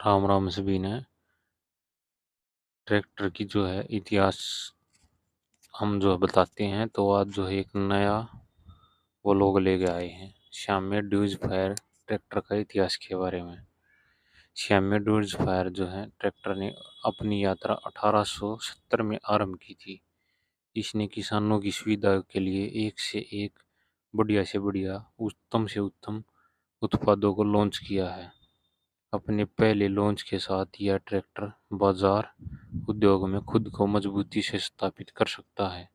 राम राम सभी ने। ट्रैक्टर की जो है इतिहास हम जो है बताते हैं। तो आज जो है एक नया वो लोग लेके आए हैं श्याम्य ड्यूज फायर ट्रैक्टर का इतिहास के बारे में। श्याम्य ड्यूज फायर जो है ट्रैक्टर ने अपनी यात्रा 1870 में आरंभ की थी। इसने किसानों की सुविधा के लिए एक से एक बढ़िया से बढ़िया उत्तम से उत्तम उत्पादों को लॉन्च किया है। अपने पहले लॉन्च के साथ यह ट्रैक्टर बाजार उद्योग में खुद को मजबूती से स्थापित कर सकता है।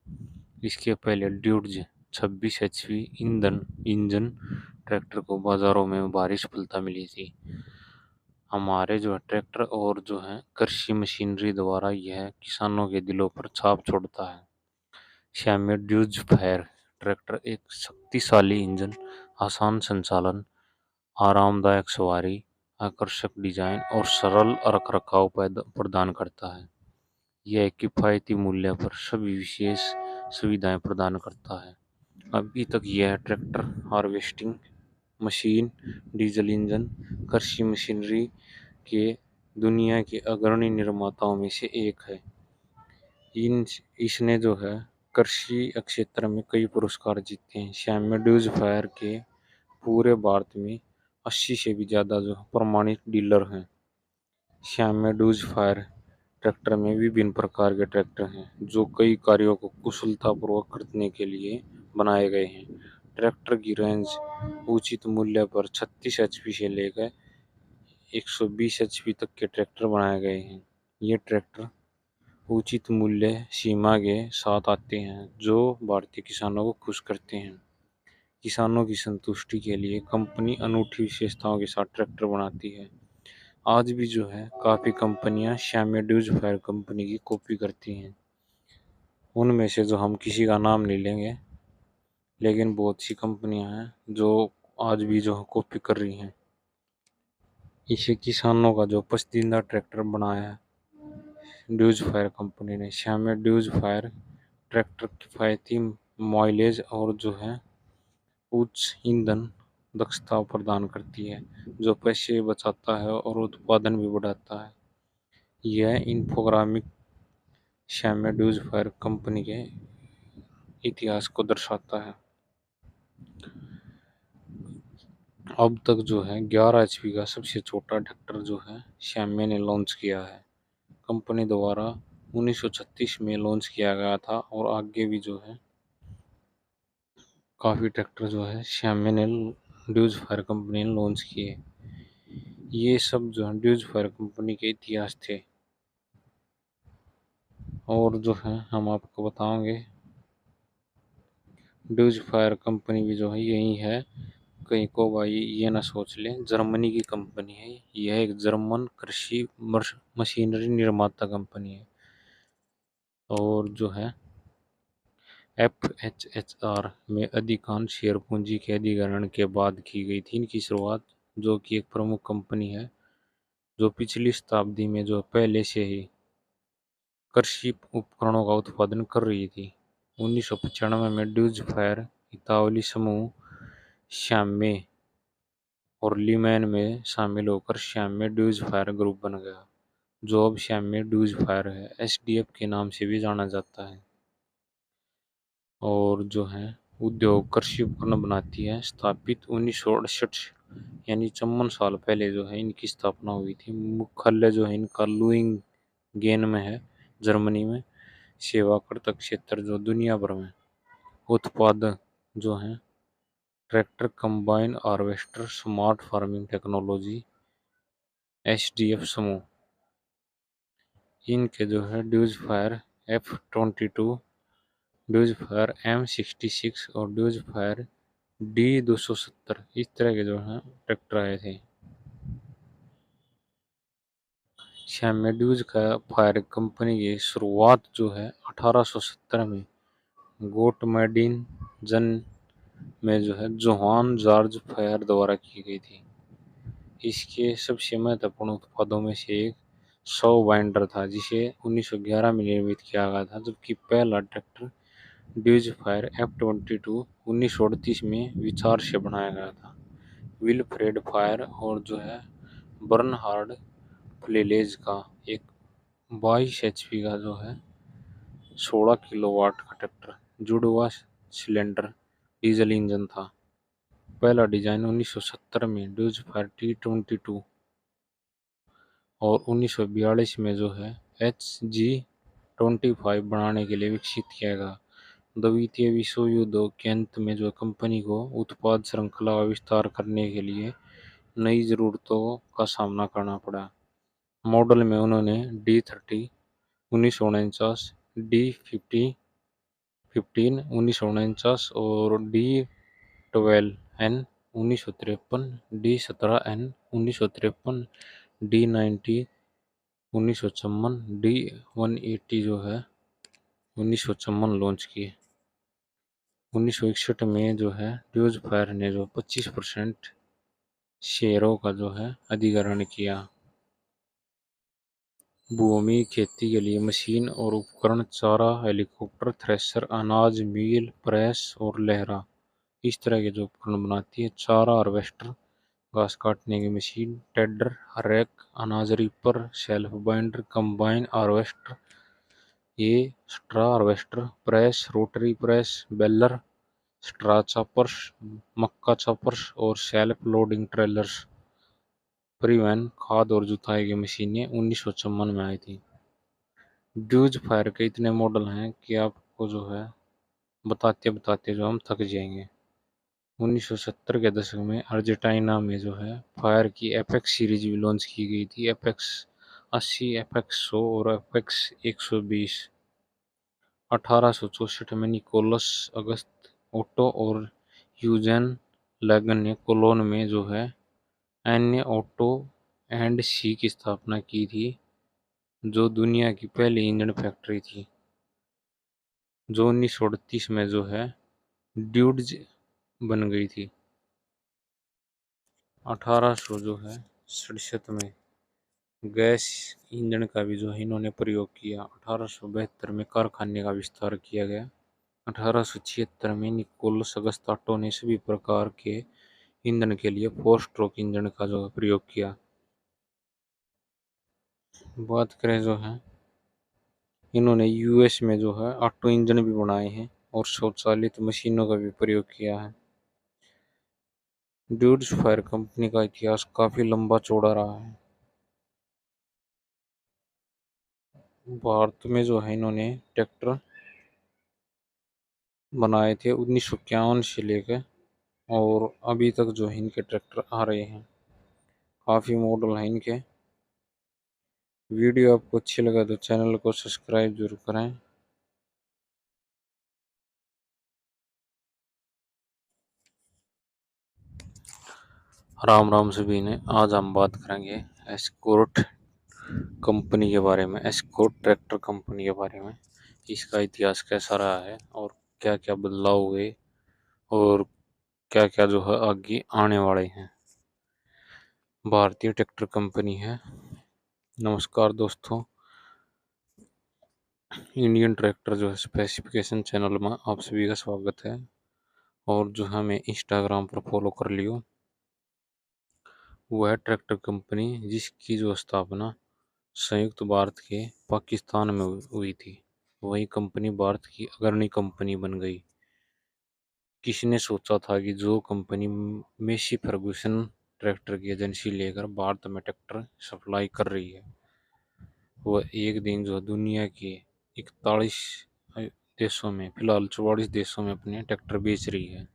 इसके पहले ड्यूड्ज 26 एचपी ईंधन इंजन ट्रैक्टर को बाजारों में भारी सफलता मिली थी। हमारे जो है ट्रैक्टर और जो है कृषि मशीनरी द्वारा यह किसानों के दिलों पर छाप छोड़ता है। श्याम्य ड्यूज फायर ट्रैक्टर एक शक्तिशाली इंजन, आसान संचालन, आरामदायक सवारी, आकर्षक डिजाइन और सरल रखरखाव प्रदान करता है। यह किफायती मूल्य पर सभी विशेष सुविधाएं प्रदान करता है। अभी तक यह tractor harvesting machine, diesel engine, कृषि मशीनरी के दुनिया के अग्रणी निर्माताओं में से एक है। इन इसने जो है कृषि क्षेत्र में कई पुरस्कार जीते हैं। श्याम्य ड्यूज फायर के पूरे भारत में 80 से भी ज़्यादा जो प्रमाणित डीलर हैं। श्याम्य ड्यूज फायर ट्रैक्टर में विभिन्न प्रकार के ट्रैक्टर हैं जो कई कार्यों को कुशलतापूर्वक करने के लिए बनाए गए हैं। ट्रैक्टर की रेंज उचित मूल्य पर 36 एचपी से लेकर 120 एचपी तक के ट्रैक्टर बनाए गए हैं। ये ट्रैक्टर उचित मूल्य सीमा के साथ आते हैं जो भारतीय किसानों को खुश करते हैं। किसानों की संतुष्टि के लिए कंपनी अनूठी विशेषताओं के साथ ट्रैक्टर बनाती है। आज भी जो है काफ़ी कंपनियां श्याम्य ड्यूज फायर कंपनी की कॉपी करती हैं। उनमें से जो हम किसी का नाम नहीं लेंगे, लेकिन बहुत सी कंपनियां हैं जो आज भी जो कॉपी कर रही हैं। इसे किसानों का जो पसंदीदा ट्रैक्टर बनाया है ड्यूज फायर कंपनी ने। श्याम्य ड्यूज फायर ट्रैक्टर किफायती माइलेज और जो है उच्च ईंधन दक्षता प्रदान करती है, जो पैसे बचाता है और उत्पादन भी बढ़ाता है। यह इंफोग्राफिक श्याम्य ड्यूज फायर कंपनी के इतिहास को दर्शाता है। अब तक जो है 11 एचपी का सबसे छोटा ट्रैक्टर जो है श्याम्य ने लॉन्च किया है। कंपनी द्वारा 1936 में लॉन्च किया गया था और आगे भी जो है काफ़ी ट्रैक्टर जो है श्याम्य ने ड्यूज फायर कंपनी ने लॉन्च किए। ये सब जो है ड्यूज फायर कंपनी के इतिहास थे। और जो है हम आपको बताएंगे ड्यूज फायर कंपनी भी जो है यही है। कहीं को भाई ये ना सोच लें जर्मनी की कंपनी है। यह एक जर्मन कृषि मशीनरी निर्माता कंपनी है। और जो है FHR में अधिकांश शेयर पूंजी के अधिग्रहण के बाद की गई थी इनकी शुरुआत, जो कि एक प्रमुख कंपनी है जो पिछली शताब्दी में जो पहले से ही कृषि उपकरणों का उत्पादन कर रही थी। 1995 में ड्यूज फायर इतालवी समूह श्याम्य और लीमैन में शामिल होकर श्याम्य ड्यूज फायर ग्रुप बन गया, जो अब श्याम्य ड्यूज फायर है, SDF के नाम से भी जाना जाता है। और जो है उद्योग कृषि उपकरण बनाती है। स्थापित 1968 यानी 54 साल पहले जो है इनकी स्थापना हुई थी। मुख्यालय जो है इनका लुइंगेन में है, जर्मनी में। सेवा करता क्षेत्र जो दुनिया भर में। उत्पाद जो है tractor, combine harvester, smart farming technology, SDF समूह। इनके जो है dues fire F22, dues fire M66 और ड्यूज फायर D270 इस तरह के जो है ट्रैक्टर आए थे। श्याम्य ड्यूज का फायर कंपनी की शुरुआत जो है 1870 में गोटमैडिन जन में जो है जोहान जॉर्ज फायर द्वारा की गई थी। इसके सबसे महत्वपूर्ण उत्पादों में से एक सौ बाइंडर था, जिसे 1911 में निर्मित किया गया था, जबकि पहला ट्रैक्टर ड्यूज फायर F22 1938 में विचार से बनाया गया था। विलफ्रेड फायर और जो है बर्नहार्ड फ्लीलेज का एक 22 एचपी का जो है 16 किलोवाट का ट्रैक्टर जुड़वा सिलेंडर डीजल इंजन था। पहला डिजाइन 1970 में ड्यूज फायर T22 और 1942 में जो है HG25 बनाने के लिए विकसित किया गया। द्वितीय विश्व युद्ध के अंत में जो कंपनी को उत्पाद श्रृंखला का विस्तार करने के लिए नई जरूरतों का सामना करना पड़ा। मॉडल में उन्होंने D30 1949, D15 1949 और D12N 1953, D17N 1953, D90 1954, D180 जो है 1954 लॉन्च किए। 1961 में जो है ड्यूज फायर ने जो 25% शेयरों का जो है अधिग्रहण किया। भूमि खेती के लिए मशीन और उपकरण चारा हेलीकॉप्टर थ्रेशर अनाज मील प्रेस और लहरा इस तरह के जो उपकरण बनाती है। चारा हार्वेस्टर घास काटने की मशीन टेडर रैक अनाज reaper self binder combine harvester ये straw harvester press rotary press baler straw choppers मक्का चॉपर्स और शेल्फ लोडिंग ट्रेलर्स। परिवहन खाद और जुताई की मशीनें 1954 में आई थी। ड्यूज फायर के इतने मॉडल हैं कि आपको जो है बताते बताते जो हम थक जाएंगे। 1970 के दशक में अर्जेंटीना में जो है फायर की एपेक्स सीरीज भी लॉन्च की गई थी। एपेक्स 80 एपेक्स 100 और एपेक्स 120। 1864 में निकोलस अगस्त ओटो और यूजेन लैगन ने कोलोन में जो है अन्य ऑटो एंड सी की स्थापना की थी जो दुनिया की पहली इंजन फैक्ट्री थी जो 1938 में जो है ड्यूड्स बन गई थी। 1800 जो है 67 में गैस इंजन का भी जो है इन्होंने प्रयोग किया। 1872 में कारखाने का विस्तार किया गया। 1876 में निकोलस अगस्त ऑटो ने सभी प्रकार के ईंधन के लिए फोर स्ट्रोक इंजन का जो है प्रयोग किया। बात करें जो है इन्होंने यूएस में जो है ऑटो इंजन भी बनाए हैं और स्वचालित मशीनों का भी प्रयोग किया है। ड्यूड्स फायर कंपनी का इतिहास काफी लंबा चौड़ा रहा है। भारत में जो है इन्होंने ट्रैक्टर बनाए थे 1951 से लेकर और अभी तक जो है इनके ट्रैक्टर आ रहे हैं। काफी मॉडल हैं इनके। वीडियो आपको अच्छी लगा तो चैनल को सब्सक्राइब जरूर करें। राम राम सभी ने। आज हम बात करेंगे एस्कॉर्ट कंपनी के बारे में। एस्कॉर्ट ट्रैक्टर कंपनी के बारे में इसका इतिहास कैसा रहा है और क्या क्या बदलाव हुए और क्या क्या जो है आगे आने वाले हैं। भारतीय ट्रैक्टर कंपनी है। नमस्कार दोस्तों, इंडियन ट्रैक्टर जो है स्पेसिफिकेशन चैनल में आप सभी का स्वागत है। और जो हमें इंस्टाग्राम पर फॉलो कर लियो। वह ट्रैक्टर कंपनी जिसकी जो स्थापना संयुक्त भारत के पाकिस्तान में हुई थी, वही कंपनी भारत की अग्रणी कंपनी बन गई। किसने सोचा था कि जो कंपनी मेसी फर्गुसन ट्रैक्टर की एजेंसी लेकर भारत में ट्रैक्टर सप्लाई कर रही है, वह एक दिन जो दुनिया के 41 देशों में, फिलहाल 44 देशों में अपने ट्रैक्टर बेच रही है।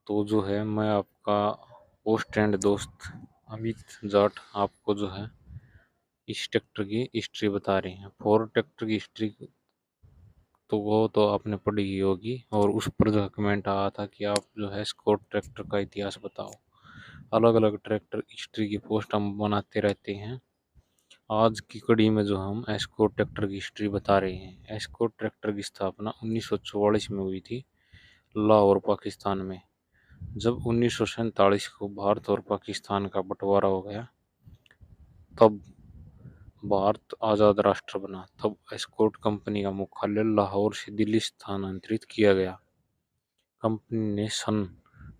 तो जो है मैं आपका होस्ट एंड दोस्त अमित जाट आपको जो है इस ट्रैक्टर की हिस्ट्री बता रहे हैं। फोर ट्रैक्टर की हिस्ट्री तो वो तो आपने पढ़ी ही होगी और उस पर जो कमेंट आया था कि आप जो है स्कॉट ट्रैक्टर का इतिहास बताओ। अलग अलग ट्रैक्टर हिस्ट्री की पोस्ट हम बनाते रहते हैं। आज की कड़ी में जो हम एस्कॉर्ट ट्रैक्टर की हिस्ट्री बता रहे हैं। एस्कॉर्ट ट्रैक्टर की स्थापना 1944 में हुई थी लाहौर पाकिस्तान में। जब 1947 को भारत और पाकिस्तान का बंटवारा हो गया, तब भारत आज़ाद राष्ट्र बना, तब एस्कॉर्ट कंपनी का मुख्यालय लाहौर से दिल्ली स्थानांतरित किया गया। कंपनी ने सन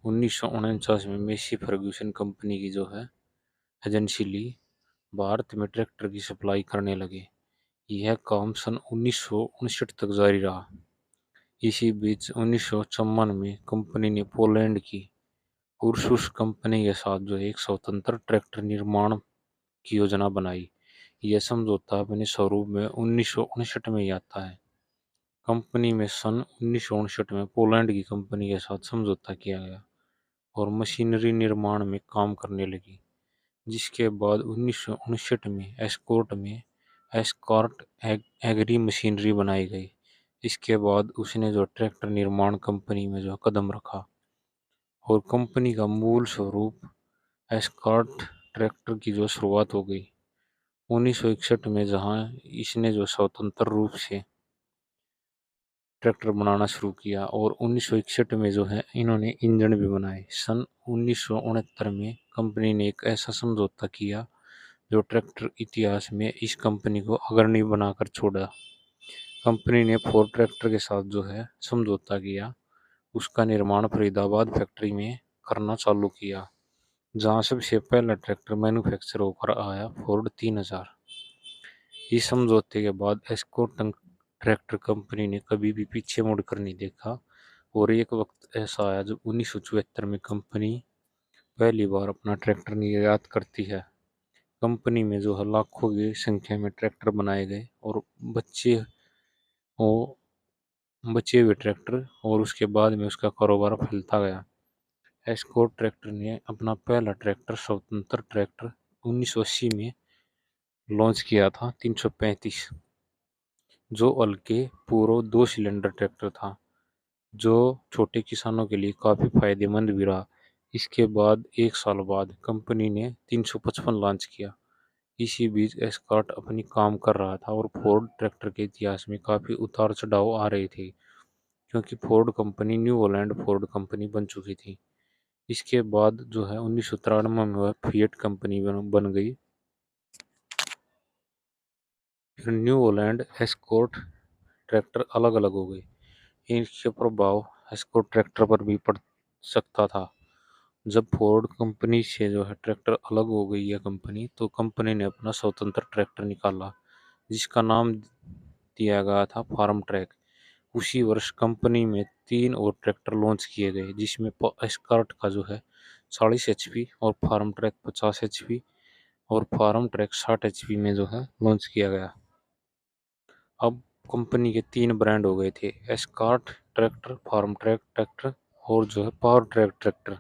1949 में मेसी फर्ग्यूसन कंपनी की जो है एजेंसी ली, भारत में ट्रैक्टर की सप्लाई करने लगे। यह काम सन 1959 तक जारी रहा। इसी बीच 1954 में कंपनी ने पोलैंड की उर्सुस कंपनी के साथ जो एक स्वतंत्र ट्रैक्टर निर्माण की योजना बनाई। यह समझौता अपने स्वरूप में 1959 में ही आता है। कंपनी में सन 1959 में पोलैंड की कंपनी के साथ समझौता किया गया और मशीनरी निर्माण में काम करने लगी। जिसके बाद 1959 में एस्कॉर्ट में एस्कॉर्ट एग्री मशीनरी बनाई गई। इसके बाद उसने जो ट्रैक्टर निर्माण कंपनी में जो कदम रखा और कंपनी का मूल स्वरूप एस्कॉर्ट ट्रैक्टर की जो शुरुआत हो गई 1961 में, जहां इसने जो स्वतंत्र रूप से ट्रैक्टर बनाना शुरू किया और 1961 में जो है इन्होंने इंजन भी बनाए। सन 1969 में कंपनी ने एक ऐसा समझौता किया जो ट्रैक्टर इतिहास में इस कंपनी को अग्रणी बनाकर छोड़ा। कंपनी ने फोर्ड ट्रैक्टर के साथ जो है समझौता किया, उसका निर्माण फरीदाबाद फैक्ट्री में करना चालू किया, जहां सबसे पहला ट्रैक्टर मैन्युफैक्चर होकर आया फोर्ड 3000। इस समझौते के बाद एस्कॉर्ट ट्रैक्टर कंपनी ने कभी भी पीछे मुड़कर नहीं देखा और एक वक्त ऐसा आया जब 1974 में कंपनी पहली बार अपना ट्रैक्टर निर्यात करती है। कंपनी में जो है लाखों की संख्या में ट्रैक्टर बनाए गए और बच्चे हो बचे हुए ट्रैक्टर और उसके बाद में उसका कारोबार फैलता गया। एस्कॉर्ट ट्रैक्टर ने अपना पहला ट्रैक्टर स्वतंत्र ट्रैक्टर 1980 में लॉन्च किया था 335, जो हल्के पूर्व 2 सिलेंडर ट्रैक्टर था, जो छोटे किसानों के लिए काफी फायदेमंद भी रहा। इसके बाद एक साल बाद कंपनी ने 355 लॉन्च किया। इसी बीच एस्कॉर्ट अपनी काम कर रहा था और फोर्ड ट्रैक्टर के इतिहास में काफी उतार चढ़ाव आ रहे थे, क्योंकि Ford company new Holland Ford company बन चुकी थी। इसके बाद जो है 1993 में वह फिएट कंपनी बन गई। फिर न्यू होलैंड एस्कॉर्ट ट्रैक्टर अलग अलग हो गए। इनके प्रभाव एस्कॉर्ट ट्रैक्टर पर भी पड़ सकता था। जब फोर्ड कंपनी से जो है ट्रैक्टर अलग हो गई है कंपनी, तो कंपनी ने अपना स्वतंत्र ट्रैक्टर निकाला, जिसका नाम दिया गया था फार्म ट्रैक। उसी वर्ष कंपनी में 3 और ट्रैक्टर लॉन्च किए गए, जिसमें एस्कॉर्ट का जो है 40 HP और फार्म ट्रैक 50 HP और फार्म ट्रैक 60 HP में जो है लॉन्च किया गया। अब कंपनी के 3 ब्रांड हो गए थे, Escort tractor, Farmtrac tractor और जो है पावर ट्रैक ट्रैक्टर।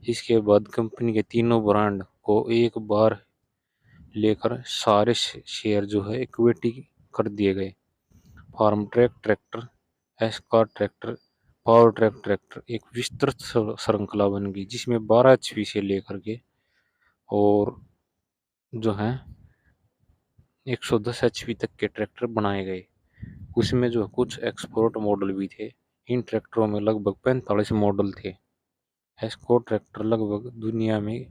इसके बाद कंपनी के तीनों ब्रांड को एक बार लेकर सारे शेयर जो है इक्विटी कर दिए गए। Farmtrac tractor, Escort tractor, Powertrac tractor एक विस्तृत श्रृंखला बन गई, जिसमें 12 HP से लेकर के और जो है 110 HP तक के ट्रैक्टर बनाए गए। उसमें जो कुछ एक्सपोर्ट मॉडल भी थे। इन ट्रैक्टरों में लगभग 45 मॉडल थे। एस्कॉर्ट ट्रैक्टर लगभग दुनिया में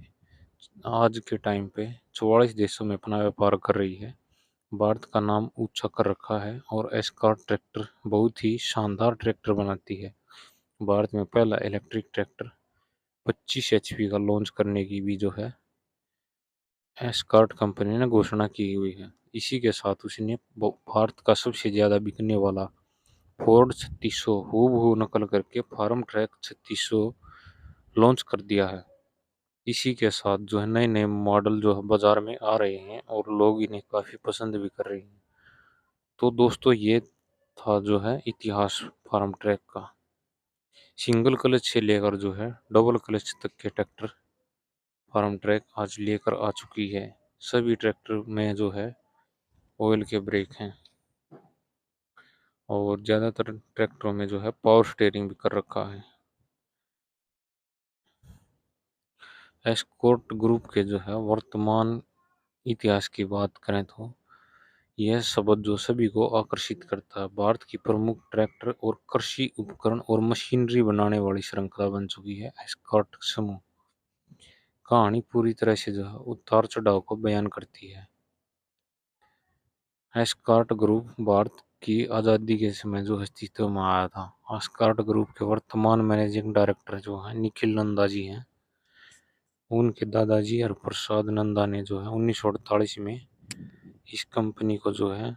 आज के टाइम पे 44 देशों में अपना व्यापार कर रही है। भारत का नाम ऊंचा कर रखा है और एस्कॉर्ट ट्रैक्टर बहुत ही शानदार ट्रैक्टर बनाती है। भारत में पहला इलेक्ट्रिक ट्रैक्टर 25 HP का लॉन्च करने की भी जो है एस्कॉर्ट कंपनी ने घोषणा की हुई है। इसी के साथ उसने भारत का सबसे ज्यादा बिकने वाला फोर्ड 3600 हूबहू नकल करके फार्म ट्रैक 3600 लॉन्च कर दिया है। इसी के साथ जो है नए नए मॉडल जो है बाजार में आ रहे हैं और लोग इन्हें काफी पसंद भी कर रहे हैं। तो दोस्तों ये था जो है इतिहास फार्म ट्रैक का। सिंगल क्लच से लेकर जो है डबल क्लच तक के ट्रैक्टर फार्म ट्रैक आज लेकर आ चुकी है। सभी ट्रैक्टर में जो है ऑयल के ब्रेक हैं और ज़्यादातर ट्रैक्टरों में जो है पावर स्टेयरिंग भी कर रखा है। एस्कॉर्ट ग्रुप के जो है वर्तमान इतिहास की बात करें तो यह शब्द जो सभी को आकर्षित करता है। भारत की प्रमुख ट्रैक्टर और कृषि उपकरण और मशीनरी बनाने वाली श्रृंखला बन चुकी है एस्कॉर्ट समूह। कहानी पूरी तरह से जो है उतार चढ़ाव को बयान करती है। एस्कॉर्ट ग्रुप भारत की आज़ादी के समय जो अस्तित्व में आया था। एस्कॉर्ट ग्रुप के वर्तमान मैनेजिंग डायरेक्टर जो है निखिल नंदा जी हैं उनके दादाजी हरप्रसाद नंदा ने जो है 1948 में इस कंपनी को जो है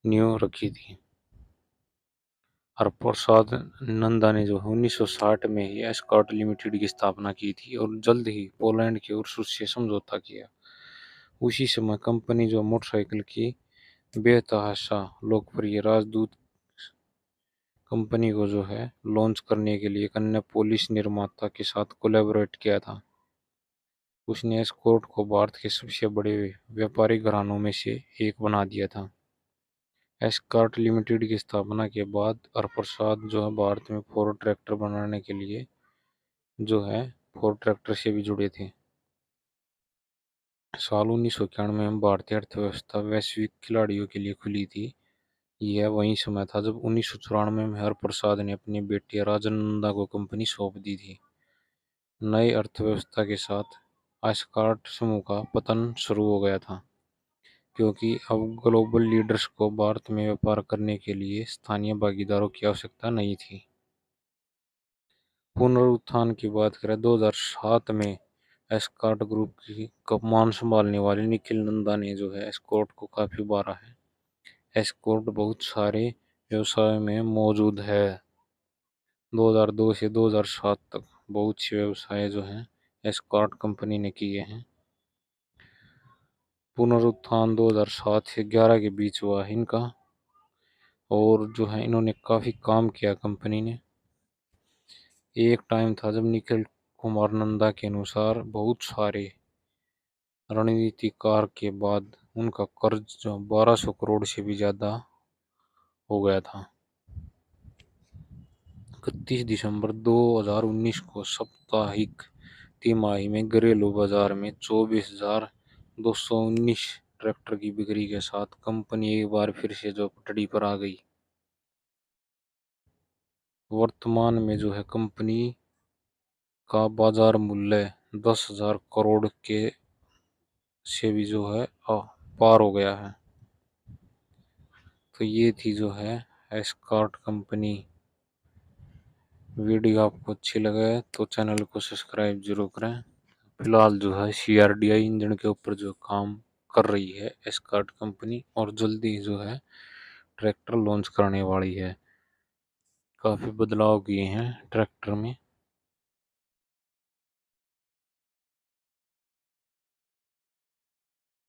नींव रखी थी। हरप्रसाद नंदा ने जो है 1960 में ही एस्कॉर्ट लिमिटेड की स्थापना की थी और जल्द ही पोलैंड के उर्सुस से समझौता किया। उसी समय कंपनी जो मोटरसाइकिल की बेतहाशा लोकप्रिय राजदूत कंपनी को जो है लॉन्च करने के लिए एक अन्य पोलिश निर्माता के साथ कोलैबोरेट किया था। उसने एस्कॉर्ट को भारत के सबसे बड़े व्यापारिक घरानों में से एक बना दिया था। एस्कॉर्ट लिमिटेड की स्थापना के बाद हरप्रसाद जो है भारत में फोर्ड ट्रैक्टर बनाने के लिए जो है फोर्ड ट्रैक्टर से भी जुड़े थे। साल 1991 में भारतीय अर्थव्यवस्था वैश्विक खिलाड़ियों के लिए खुली थी। यह वही समय था जब 1994 में हरप्रसाद ने अपनी बेटी राजनंदा को कंपनी सौंप दी थी। नई अर्थव्यवस्था के साथ एस्कॉर्ट समूह का पतन शुरू हो गया था, क्योंकि अब ग्लोबल लीडर्स को भारत में व्यापार करने के लिए स्थानीय भागीदारों की आवश्यकता नहीं थी। पुनरुत्थान की बात करें 2007 में एस्कॉर्ट ग्रुप की कमान संभालने वाले निखिल नंदा ने जो है एस्कॉर्ट को काफी बारा है। एस्कॉर्ट बहुत सारे व्यवसाय में मौजूद है। 2002 से 2007 तक बहुत से व्यवसाय जो हैं एस्कॉर्ट कंपनी ने किए हैं। पुनरुत्थान 2007 से 11 के बीच हुआ है इनका, और जो है इन्होंने काफी काम किया कंपनी ने। एक टाइम था जब निखिल कुमार नंदा के अनुसार बहुत सारे रणनीतिकार के बाद उनका कर्ज जो 1200 करोड़ से भी ज्यादा हो गया था। 31 दिसंबर 2019 को साप्ताहिक तिमाही में घरेलू बाजार में 24,219 ट्रैक्टर की बिक्री के साथ कंपनी एक बार फिर से जो पटड़ी पर आ गई। वर्तमान में जो है कंपनी का बाजार मूल्य 10,000 करोड़ के से भी जो है पार हो गया है। तो ये थी जो है एस्कॉर्ट कंपनी। वीडियो आपको अच्छी लगे तो चैनल को सब्सक्राइब जरूर करें। फिलहाल जो है CRDI इंजन के ऊपर जो काम कर रही है एस्कॉर्ट कंपनी, और जल्दी जो है ट्रैक्टर लॉन्च करने वाली है। काफ़ी बदलाव किए हैं ट्रैक्टर में।